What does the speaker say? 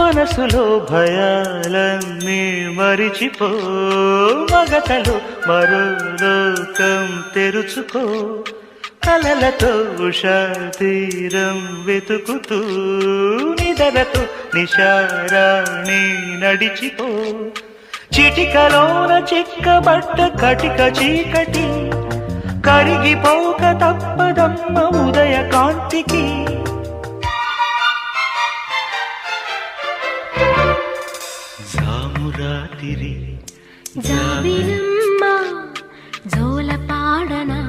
మనసులో భయాలన్నీ మరిచిపో, మగతలో మరో లోకం తెరుచుకో, కలలతో ఉషా తీరం వెతుకుతూ నిదరతో నిశారాణి నడిచిపో. చిటికలోన చిక్కబడ్డ కటిక చీకటి కరిగిపోక తప్పదమ్మ ఉదయ కాంతికి. జాబిలమ్మ జోల పాడనా